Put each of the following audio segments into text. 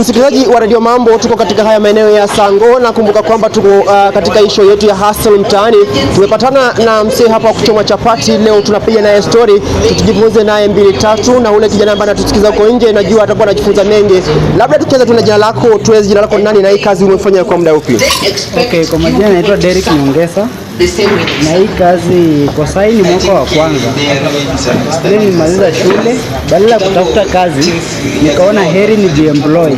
Msikilizaji wa Radio Mambo, tuko katika haya maeneo ya Sango, na kumbuka kwamba tuko katika isho yetu ya hustle mtaani. Tumepatana na msee hapa kuchoma chapati. Leo tunapiga naye story, tujifunze naye 2-3, na ule kijana ambaye anatusikiza huko nje najua atakuwa anajifunza mengi. Labda tukianza tu na jina lako, tueleze jina lako nani na hii kazi umefanya kwa muda upi? Okay, kwa majina naitwa Derek Nyongesa. Na hii kazi kwa sasa ni mwaka wa kwanza. Leo nimaliza shule, badala kutafuta kazi nikaona heri ni employee.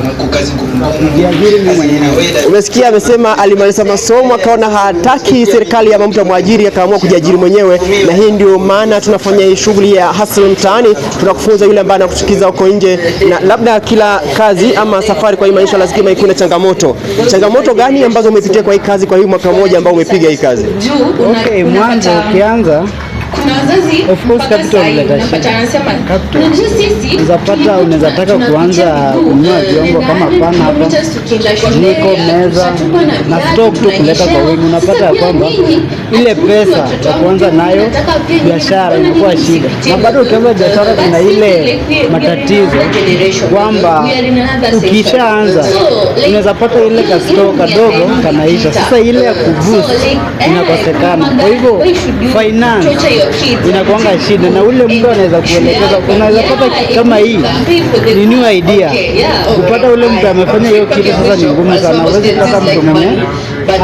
Nijiajiri mimi mwenyewe. Umesikia amesema alimaliza masomo akaona hataki serikali ama mtu amwajiri, akaamua kujiajiri mwenyewe, na hii ndio maana tunafanya hii shughuli ya hustle mtaani. Tunakufunza yule ambaye anakuchukiza huko nje, na labda kila kazi ama safari kwa hii maisha lazima ikuwe na changamoto. Changamoto gani ambazo umepitia kwa hii kazi kwa hii mwaka mmoja ambao umepiga hii kazi? Okay, mwanzo ukianza of course capital unaweza taka kuanza kununua vyombo kama pana hapa, niko meza na stock tu kuleta kwa wingi. Unapata ya kwamba ile pesa ya kuanza nayo biashara inakuwa shida, na bado ukianza biashara kuna ile matatizo kwamba ukishaanza unaweza pata ile stock kadogo kanaisha. Sasa ile ya kuboost inakosekana, kwa hivyo finance inakuanga shida, na ule mtu anaweza kuelekeza. Unaweza pata kama hii ni new idea, kupata ule mtu amefanya hiyo kitu sasa ni ngumu sana. Huwezi pata mtu mwenye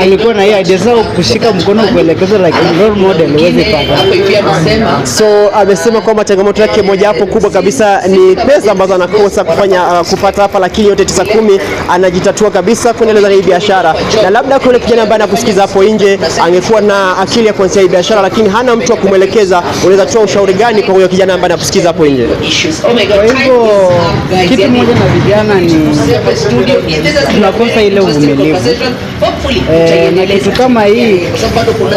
alikuwa na hii idea sasa kushika mkono kuelekeza like role model, huwezi pata. So amesema kwamba changamoto yake moja hapo kubwa kabisa ni pesa ambazo anakosa kufanya kupata hapa, lakini yote 9-10 anajitatua kabisa kuendeleza hii biashara. Na labda kule kijana ambaye anakusikiza hapo nje angekuwa na akili ya kuanzia hii biashara lakini hana mtu wa kumwelekeza, unaweza toa ushauri gani kwa huyo kijana ambaye anakusikiza hapo nje? Kwa hivyo kitu moja na vijana ni tunakosa ile uvumilivu. Na kitu kama hii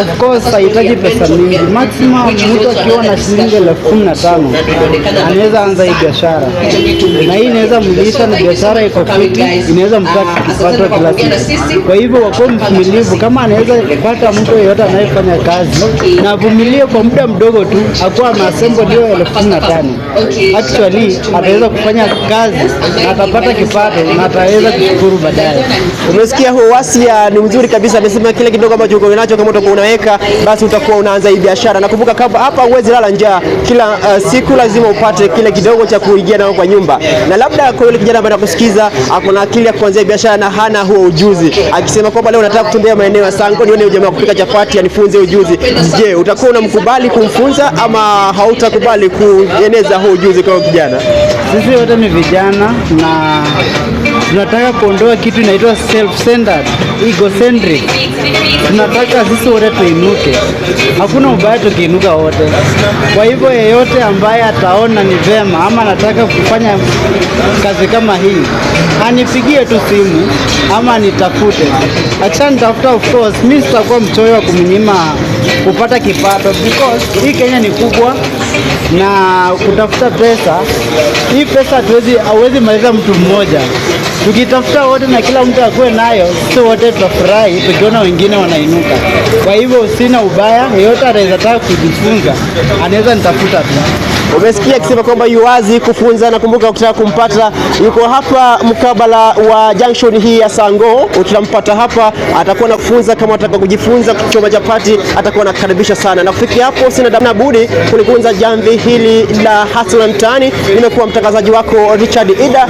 of course haihitaji pesa mingi. Maximum mtu akiwa na shilingi 15,000 anaweza anza hii biashara, na hii inaweza mlisha, na biashara iko fiti, inaweza mpata kipato kila siku. Kwa hivyo wako mvumilivu, kama anaweza kupata mtu yeyote anayefanya kazi na avumilie kwa muda mdogo tu, akuwa ameassemble hiyo 15,000, actually ataweza kufanya kazi na atapata kipato na ataweza kushukuru baadaye. Umesikia huo wasia ni mzuri kabisa. Amesema kile kidogo ambacho uko nacho kama utakuwa unaweka basi utakuwa unaanza hii biashara. Nakumbuka kama hapa huwezi lala njaa, kila siku lazima upate kile kidogo cha kuingia nao kwa nyumba. Na labda kwa yule kijana ambaye anakusikiza ako na akili ya kuanza biashara na hana huo ujuzi, akisema kwamba leo nataka kutembea maeneo ya Sango nione jamaa kupika chapati anifunze ujuzi, je, utakuwa unamkubali kumfunza ama hautakubali kueneza huo ujuzi kwa kijana? Sisi wote ni vijana na tunataka kuondoa kitu inaitwa self-centered, egocentric. Tunataka sisi wote tuinuke, hakuna ubaya tukiinuka wote. Kwa hivyo yeyote ambaye ataona ni vema ama anataka kufanya kazi kama hii anipigie tu simu ama nitafute. Akisha nitafuta, of course mimi sitakuwa mchoyo wa kumnyima kupata kipato, because hii Kenya ni kubwa na kutafuta pesa. Hii pesa hauwezi maliza mtu mmoja. Tukitafuta wote na kila mtu akuwe nayo, sisi wote tutafurahi tukiona wengine wanainuka. Kwa hivyo sina ubaya, yeyote anaweza taka kujifunza anaweza nitafuta tu. Umesikia akisema kwamba yuwazi kufunza. Nakumbuka ukitaka kumpata yuko hapa mkabala wa junction hii ya Sango, utampata hapa, atakuwa na kufunza. Kama unataka kujifunza kuchoma chapati atakuwa anakaribisha sana. Na kufikia hapo sina budi kulikunza jamvi hili la hustle mtaani. Nimekuwa mtangazaji wako Richard Ida.